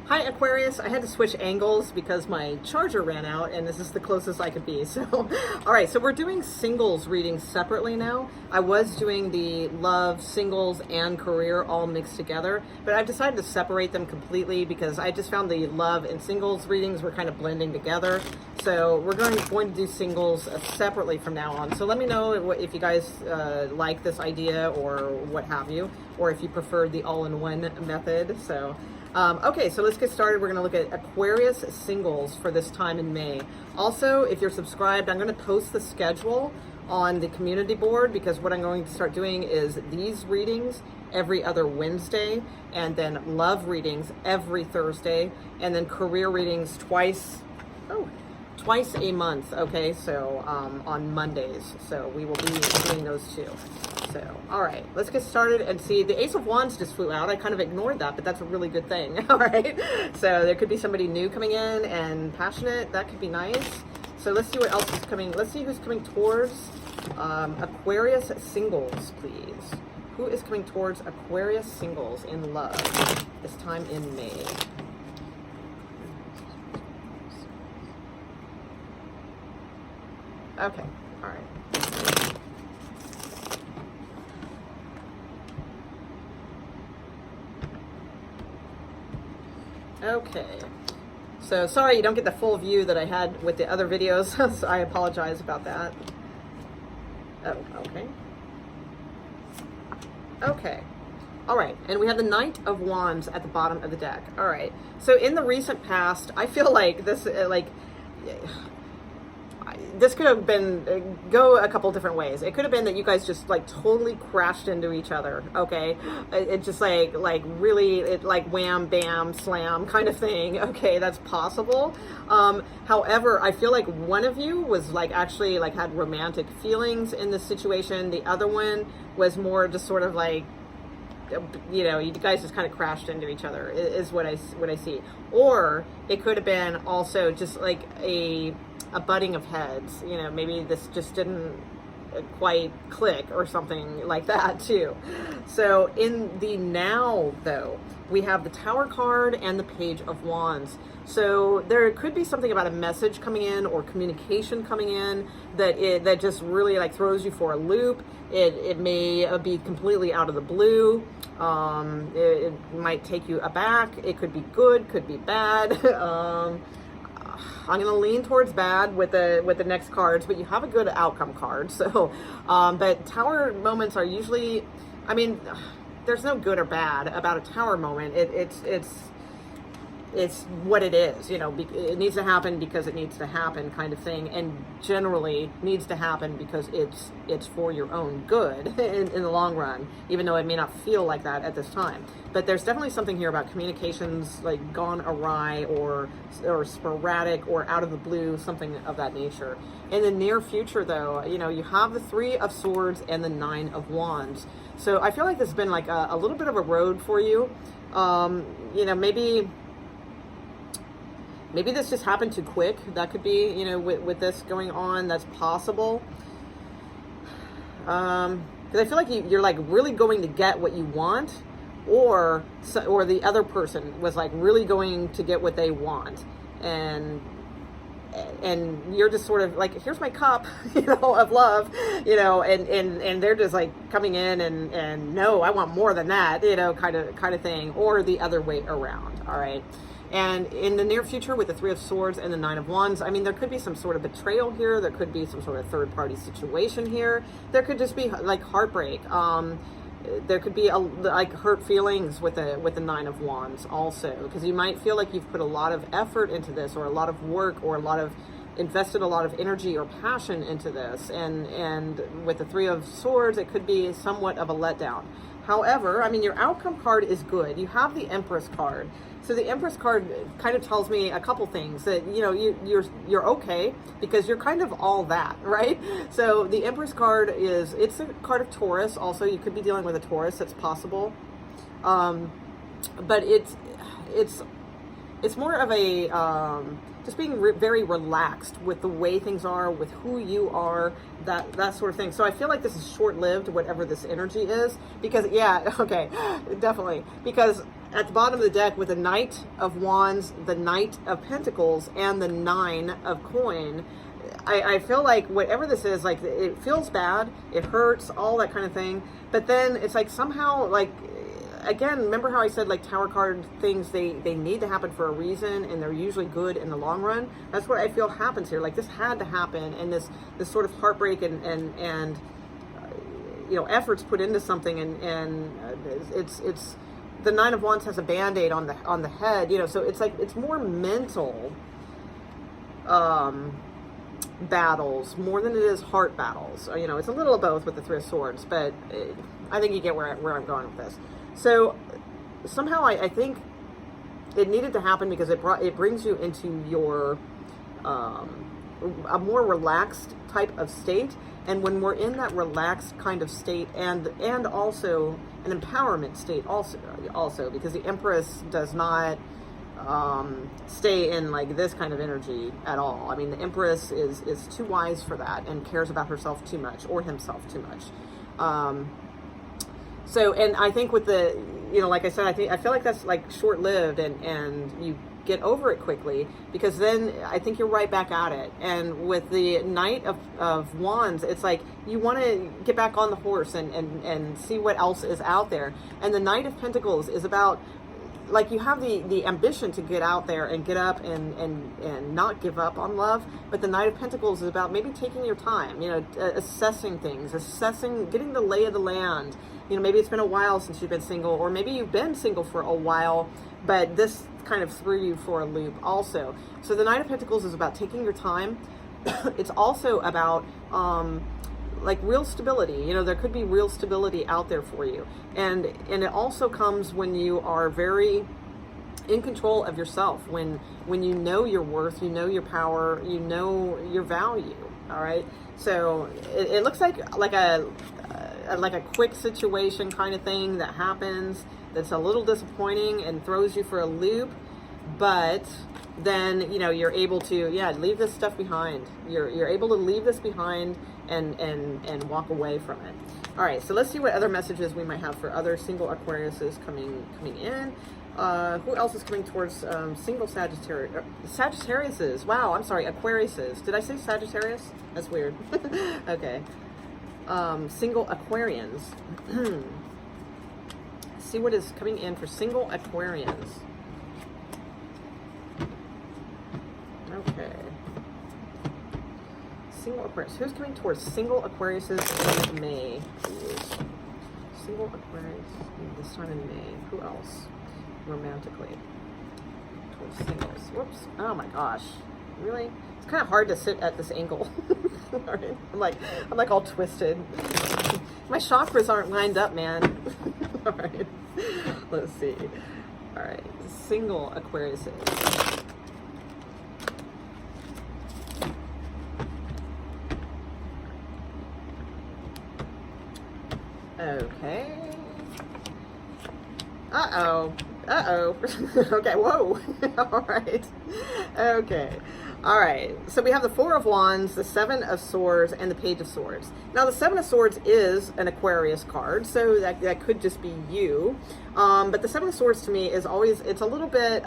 Hi Aquarius, I had to switch angles because my charger ran out and this is the closest I could be. So, all right, so we're doing singles readings separately now. I was doing the love, singles, and career all mixed together, but I've decided to separate them completely because I just found the love and singles readings were kind of blending together. So we're going to do singles separately from now on. So let me know if you guys like this idea or what have you, or if you prefer the all-in-one method. So. Okay, so let's get started. We're going to look at Aquarius singles for this time in May. Also, if you're subscribed, I'm going to post the schedule on the community board because what I'm going to start doing is these readings every other Wednesday, and then love readings every Thursday, and then career readings twice a month. Okay, so on Mondays. So we will be doing those too. So, all right, let's get started and see. The Ace of Wands just flew out. I kind of ignored that, but that's a really good thing. All right, so there could be somebody new coming in and passionate. That could be nice. So let's see what else is coming. Let's see who's coming towards Aquarius singles, please. Who is coming towards Aquarius singles in love this time in May? Okay, all right. Okay, so sorry you don't get the full view that I had with the other videos, so I apologize about that. Oh, okay. Okay. All right, and we have the Knight of Wands at the bottom of the deck. All right, so in the recent past, I feel like this, this could have been, go a couple different ways. It could have been that you guys just like totally crashed into each other, okay? It just like really, like wham, bam, slam kind of thing. Okay, that's possible. However, I feel like one of you was like actually like had romantic feelings in this situation. The other one was more just sort of like, you know, you guys just kind of crashed into each other is what I see. Or it could have been also just like a butting of heads, you know, maybe this just didn't quite click or something like that too. So in the now though, we have the Tower card and the Page of Wands. So there could be something about a message coming in or communication coming in that just really like throws you for a loop. It may be completely out of the blue. It might take you aback. It could be good, could be bad. I'm going to lean towards bad with the next cards, but you have a good outcome card. So, but tower moments are usually, I mean, there's no good or bad about a tower moment. It's what it is, you know, it needs to happen because it needs to happen kind of thing, and generally needs to happen because it's for your own good in the long run, even though it may not feel like that at this time. But there's definitely something here about communications like gone awry or sporadic or out of the blue, something of that nature. In the near future though, you know, you have the Three of Swords and the Nine of Wands. So I feel like this has been like a little bit of a road for you. You know, maybe this just happened too quick. That could be, you know, with this going on, that's possible. Because I feel like you're like really going to get what you want, or the other person was like really going to get what they want, and you're just sort of like, here's my cup, you know, of love, you know, and they're just like coming in and no, I want more than that, you know, kind of thing, or the other way around. All right. And in the near future with the Three of Swords and the Nine of Wands, I mean, there could be some sort of betrayal here. There could be some sort of third-party situation here. There could just be like heartbreak. There could be like hurt feelings with the Nine of Wands also, because you might feel like you've put a lot of effort into this, or a lot of work, or invested a lot of energy or passion into this. And with the Three of Swords, it could be somewhat of a letdown. However, I mean, your outcome card is good. You have the Empress card. So the Empress card kind of tells me a couple things, that, you know, you're okay because you're kind of all that, right? So the Empress card it's a card of Taurus. Also, you could be dealing with a Taurus. That's possible. But it's more of a just being very relaxed with the way things are, with who you are, that sort of thing. So I feel like this is short-lived, whatever this energy is, because yeah, okay, definitely, because at the bottom of the deck with the Knight of Wands, the Knight of Pentacles, and the Nine of Coin. I feel like whatever this is, like, it feels bad, it hurts, all that kind of thing. But then it's like somehow, like, again, remember how I said, like, Tower card things, they need to happen for a reason, and they're usually good in the long run. That's what I feel happens here. Like, this had to happen, and this sort of heartbreak and you know, efforts put into something, and it's the Nine of Wands has a Band-Aid on the head, you know, so it's like, it's more mental battles more than it is heart battles. You know, it's a little of both with the Three of Swords, but I think you get where I'm going with this. So somehow I think it needed to happen because it brings you into your a more relaxed type of state. And when we're in that relaxed kind of state, and also an empowerment state also because the Empress does not stay in like this kind of energy at all. I mean, the Empress is too wise for that and cares about herself too much, or himself too much. So, and I think with the, you know, like I said, I feel like that's like short-lived, and you get over it quickly, because then I think you're right back at it. And with the Knight of Wands, it's like you want to get back on the horse and see what else is out there. And the Knight of Pentacles is about, like, you have the ambition to get out there and get up and not give up on love. But the Knight of Pentacles is about maybe taking your time, you know, assessing things, getting the lay of the land. You know, maybe it's been a while since you've been single, or maybe you've been single for a while, but this kind of threw you for a loop also. So the Knight of Pentacles is about taking your time. It's also about like real stability. You know, there could be real stability out there for you. And it also comes when you are very in control of yourself, when you know your worth, you know your power, you know your value. All right. So it looks like a quick situation kind of thing that happens that's a little disappointing and throws you for a loop, but then, you know, you're able to, leave this stuff behind. You're able to leave this behind and walk away from it. All right, so let's see what other messages we might have for other single Aquariuses coming in. Who else is coming towards single Sagittariuses? Wow, I'm sorry, Aquariuses. Did I say Sagittarius? That's weird. Okay. Single Aquarians. See what is coming in for single Aquarians. Okay. Single Aquarius. Who's coming towards single Aquariuses in May? Single Aquarius this time in May. Who else? Romantically. Towards singles. Whoops. Oh my gosh. Really? It's kind of hard to sit at this angle. All right. I'm like all twisted. My chakras aren't lined up, man. All right. Let's see. All right. Single Aquariuses. Okay. Uh-oh. Uh-oh. Okay, whoa. All right. Okay. All right. So we have the Four of Wands, the Seven of Swords, and the Page of Swords. Now, the Seven of Swords is an Aquarius card, so that could just be you. But the Seven of Swords to me is always, it's a little bit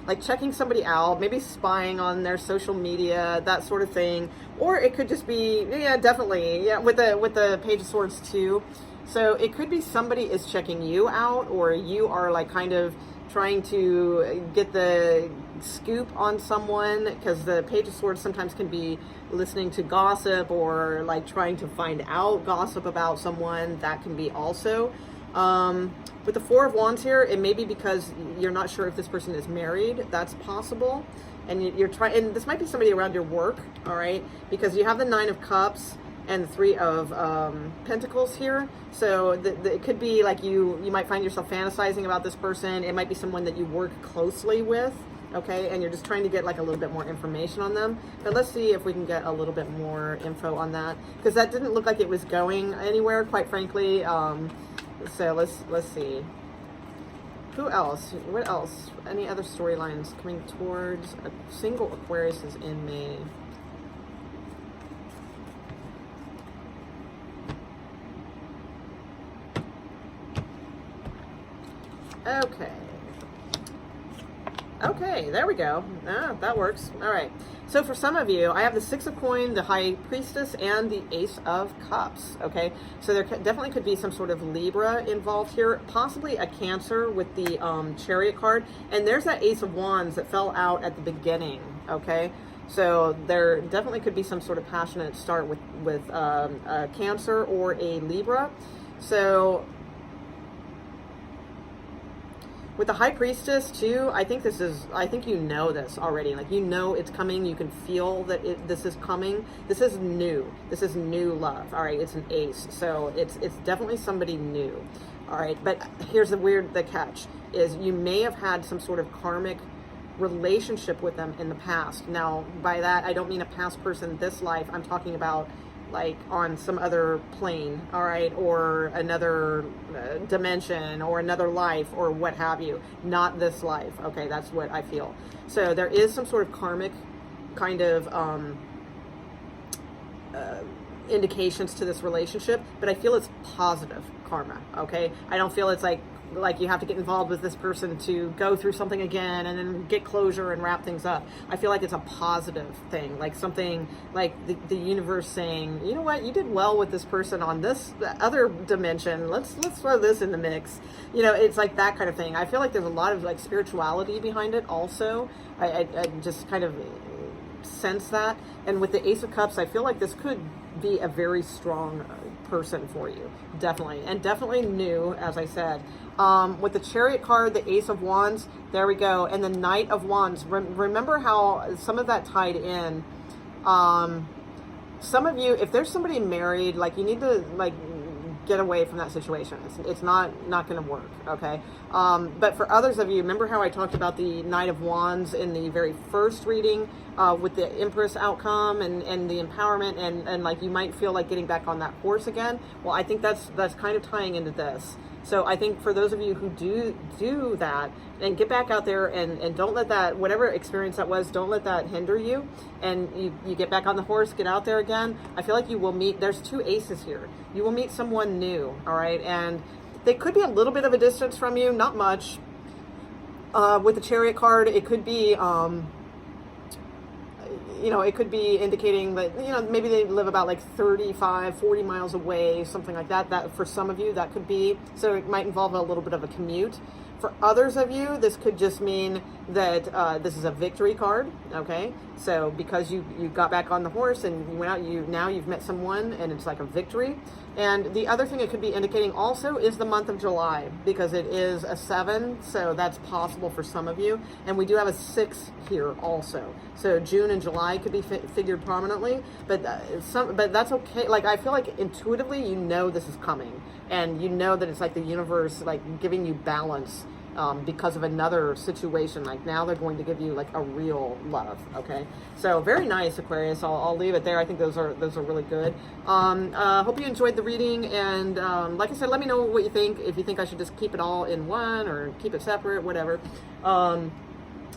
like checking somebody out, maybe spying on their social media, that sort of thing. Or it could just be, yeah, definitely, yeah, with the Page of Swords too. So it could be somebody is checking you out, or you are like kind of trying to get the scoop on someone, because the Page of Swords sometimes can be listening to gossip, or like trying to find out gossip about someone. That can be also. With the Four of Wands here, it may be because you're not sure if this person is married. That's possible. And you're trying, and this might be somebody around your work, all right? Because you have the Nine of Cups and the Three of Pentacles here. So it could be like you might find yourself fantasizing about this person. It might be someone that you work closely with, okay? And you're just trying to get like a little bit more information on them. But let's see if we can get a little bit more info on that, because that didn't look like it was going anywhere, quite frankly. So let's see. Who else? What else? Any other storylines coming towards a single Aquariuses in May? Okay, Okay, there we go. Ah, that works. All right. So for some of you, I have the Six of Coin, the High Priestess, and the Ace of Cups. Okay, so there definitely could be some sort of Libra involved here, possibly a Cancer with the Chariot card. And there's that Ace of Wands that fell out at the beginning. Okay, so there definitely could be some sort of passionate start with a Cancer or a Libra. So with the High Priestess too, I think you know this already. Like, you know it's coming. You can feel that this is coming. This is new. This is new love. All right, it's an ace. So it's definitely somebody new. All right, but here's the catch is you may have had some sort of karmic relationship with them in the past. Now, by that, I don't mean a past person this life. I'm talking about like on some other plane, all right, or another dimension or another life or what have you, not this life. Okay, that's what I feel. So there is some sort of karmic kind of indications to this relationship, but I feel it's positive karma. Okay, I don't feel it's like you have to get involved with this person to go through something again and then get closure and wrap things up. I feel like it's a positive thing, like something like the universe saying, you know what, you did well with this person on this other dimension. Let's throw this in the mix. You know, it's like that kind of thing. I feel like there's a lot of like spirituality behind it also. I just kind of sense that. And with the Ace of Cups, I feel like this could be a very strong person for you, definitely, and definitely new, as I said. With the Chariot card, the Ace of Wands, there we go, and the Knight of Wands. Remember how some of that tied in. Some of you, if there's somebody married, like, you need to like get away from that situation. It's not going to work, okay? But for others of you, remember how I talked about the Knight of Wands in the very first reading with the Empress outcome and the empowerment, and like you might feel like getting back on that horse again. Well, I think that's kind of tying into this. So I think for those of you who do that, and get back out there and don't let that, whatever experience that was, don't let that hinder you, and you get back on the horse, get out there again. I feel like you will meet, there's two aces here. You will meet someone new, all right? And they could be a little bit of a distance from you, not much. With the Chariot card, it could be, you know, it could be indicating that, you know, maybe they live about like 35, 40 miles away, something like that. That for some of you, that could be, so it might involve a little bit of a commute. For others of you, this could just mean that this is a victory card, okay? So because you got back on the horse and you went out, now you've met someone and it's like a victory. And the other thing it could be indicating also is the month of July, because it is a 7, so that's possible for some of you. And we do have a 6 here also. So June and July could be figured prominently, but that's okay. Like, I feel like intuitively you know this is coming, and you know that it's like the universe like giving you balance because of another situation. Like, now they're going to give you like a real love. Okay, so very nice, Aquarius. I'll leave it there. I think those are really good. Hope you enjoyed the reading, and like I said, let me know what you think. If you think I should just keep it all in one or keep it separate, whatever.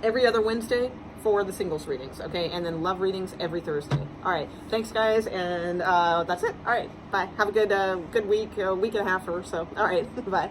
Every other Wednesday for the singles readings, okay, and then love readings every Thursday. All right, thanks guys, and that's it. All right, bye. Have a good week, a week and a half or so. All right, bye.